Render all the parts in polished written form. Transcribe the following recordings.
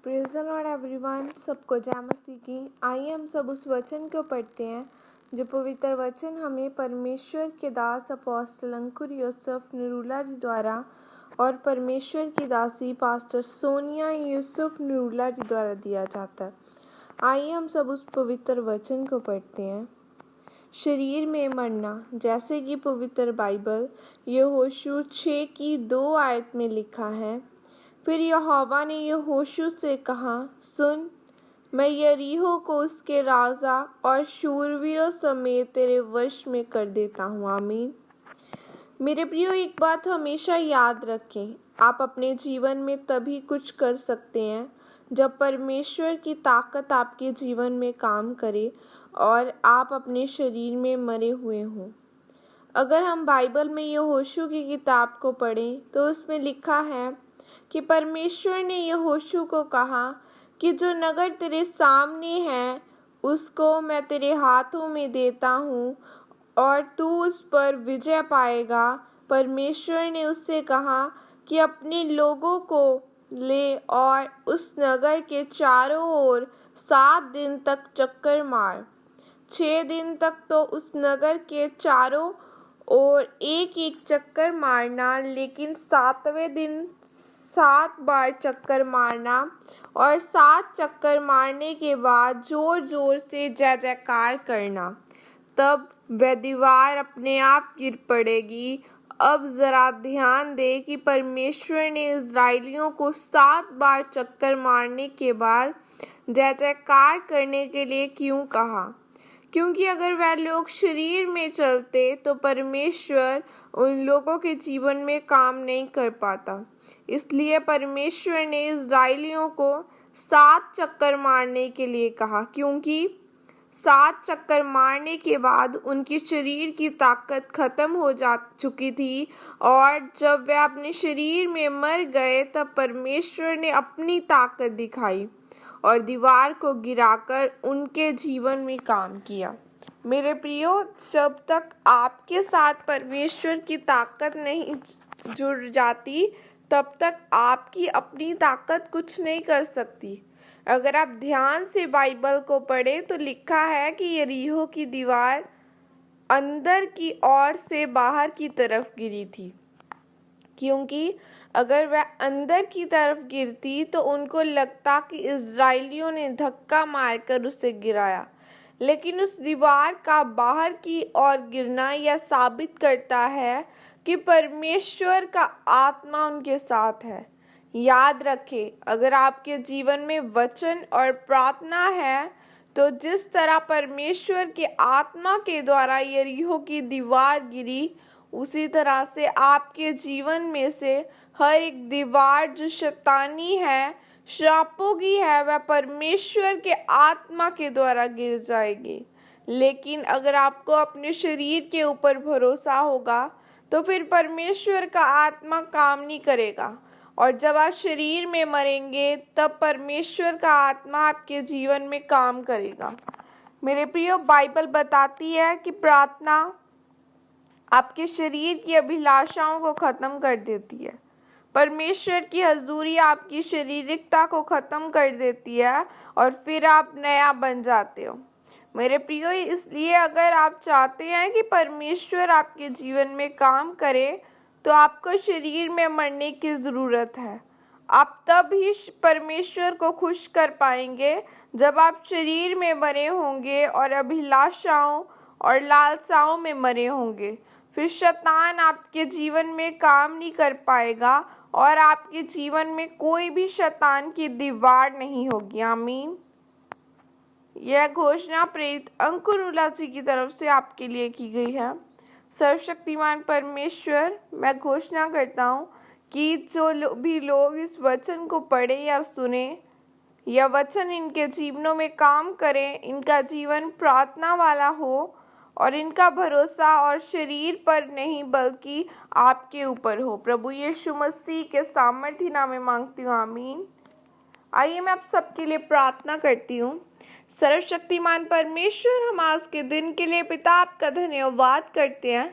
Praise the Lord everyone. सबको जय मसीह की। आइए हम सब उस वचन को पढ़ते हैं जो पवित्र वचन हमें परमेश्वर के दास अपोस्टल अंकुर यूसुफ नरूला जी द्वारा और परमेश्वर की दासी पास्टर सोनिया यूसुफ नरूला जी द्वारा दिया जाता है। आइए हम सब उस पवित्र वचन को पढ़ते हैं। शरीर में मरना, जैसे कि पवित्र बाइबल यहोशू 6 की 2 आयत में लिखा है। फिर यहोवा ने यहोशू से कहा, सुन, मैं यरीहो को उसके राजा और शूरवीरों समेत तेरे वश में कर देता हूँ। आमीन। मेरे प्रियो, एक बात हमेशा याद रखें, आप अपने जीवन में तभी कुछ कर सकते हैं जब परमेश्वर की ताकत आपके जीवन में काम करे और आप अपने शरीर में मरे हुए हों। अगर हम बाइबल में यहोशू की किताब को पढ़ें तो उसमें लिखा है कि परमेश्वर ने यहोशू को कहा कि जो नगर तेरे सामने है उसको मैं तेरे हाथों में देता हूँ और तू उस पर विजय पाएगा। परमेश्वर ने उससे कहा कि अपने लोगों को ले और उस नगर के चारों ओर 7 दिन तक चक्कर मार। 6 दिन तक तो उस नगर के चारों ओर एक एक चक्कर मारना, लेकिन 7वें दिन 7 बार चक्कर मारना और 7 चक्कर मारने के बाद जोर जोर से जय जयकार करना। तब वह दीवार अपने आप गिर पड़ेगी। अब जरा ध्यान दे कि परमेश्वर ने इज़राइलियों को 7 बार चक्कर मारने के बाद जय जयकार करने के लिए क्यों कहा? क्योंकि अगर वह लोग शरीर में चलते तो परमेश्वर उन लोगों के जीवन में काम नहीं कर पाता। इसलिए परमेश्वर ने इज़राइलियों को 7 चक्कर मारने के लिए कहा, क्योंकि 7 चक्कर मारने के बाद उनकी शरीर की ताकत खत्म हो जा चुकी थी और जब वे अपने शरीर में मर गए तब परमेश्वर ने अपनी ताकत दिखाई और दीवार को गिराकर उनके जीवन में काम किया। मेरे प्रियो, जब तक आपके साथ परमेश्वर की ताकत नहीं जुड़ जाती तब तक आपकी अपनी ताकत कुछ नहीं कर सकती। अगर आप ध्यान से बाइबल को पढ़ें तो लिखा है कि यरीहो की दीवार अंदर की ओर से बाहर की तरफ गिरी थी, क्योंकि अगर वह अंदर की तरफ गिरती तो उनको लगता कि इज़राइलियों ने धक्का मारकर उसे गिराया, लेकिन उस दीवार का बाहर की ओर गिरना यह साबित करता है कि परमेश्वर का आत्मा उनके साथ है। याद रखें, अगर आपके जीवन में वचन और प्रार्थना है तो जिस तरह परमेश्वर के आत्मा के द्वारा यरीहो की दीवार गिरी, उसी तरह से आपके जीवन में से हर एक दीवार जो शैतानी है, श्रापों की है, वह परमेश्वर के आत्मा के द्वारा गिर जाएगी। लेकिन अगर आपको अपने शरीर के ऊपर भरोसा होगा तो फिर परमेश्वर का आत्मा काम नहीं करेगा और जब आप शरीर में मरेंगे तब परमेश्वर का आत्मा आपके जीवन में काम करेगा। मेरे प्रियो, बाइबल बताती है कि प्रार्थना आपके शरीर की अभिलाषाओं को खत्म कर देती है। परमेश्वर की हजूरी आपकी शारीरिकता को खत्म कर देती है और फिर आप नया बन जाते हो। मेरे प्रियो, इसलिए अगर आप चाहते हैं कि परमेश्वर आपके जीवन में काम करे तो आपको शरीर में मरने की ज़रूरत है। आप तब ही परमेश्वर को खुश कर पाएंगे जब आप शरीर में मरे होंगे और अभिलाषाओं और लालसाओं में मरे होंगे। फिर शैतान आपके जीवन में काम नहीं कर पाएगा और आपके जीवन में कोई भी शैतान की दीवार नहीं होगी। आमीन। यह घोषणा प्रेरित अंकुर नरूला जी की तरफ से आपके लिए की गई है। सर्वशक्तिमान परमेश्वर, मैं घोषणा करता हूँ कि जो भी लोग इस वचन को पढ़े या सुने, यह वचन इनके जीवनों में काम करे, इनका जीवन प्रार्थना वाला हो और इनका भरोसा और शरीर पर नहीं बल्कि आपके ऊपर हो। प्रभु यीशु मसीह के सामर्थ्य नाम में मांगती हूँ। आमीन। आइए मैं आप सबके लिए प्रार्थना करती हूँ। सर्वशक्तिमान परमेश्वर, हम आज के दिन के लिए पिता आपका धन्यवाद करते हैं।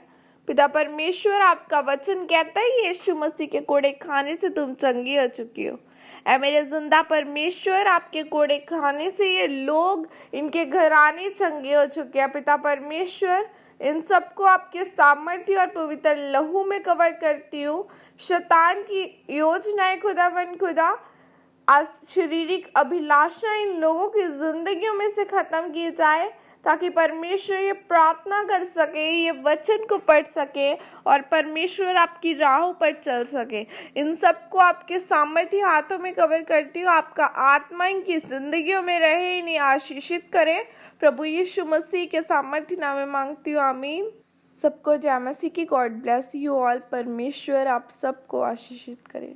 पिता परमेश्वर, आपका वचन कहता है यीशु मसीह के कोड़े खाने से तुम चंगी हो चुकी हो। ऐ मेरे जिंदा परमेश्वर, आपके कोड़े खाने से ये लोग, इनके घराने चंगे हो चुके हैं। पिता परमेश्वर, इन सबको आपके सामर्थ्य और पवित्र लहू में कवर करती हूँ। शैतान की योजनाएं खुदा आज शारीरिक अभिलाषा इन लोगों की जिंदगियों में से खत्म की जाए, ताकि परमेश्वर ये प्रार्थना कर सके, ये वचन को पढ़ सके और परमेश्वर आपकी राहों पर चल सके। इन सबको आपके सामर्थ्य हाथों में कवर करती हूँ। आपका आत्मा इनकी जिंदगियों में रहे, इन्हें आशीषित करे। प्रभु यीशु मसीह के सामर्थ्य नाम में मांगती हूँ, आमीन। सबको जय मसीह की। God bless you all. परमेश्वर आप सबको आशीषित करे।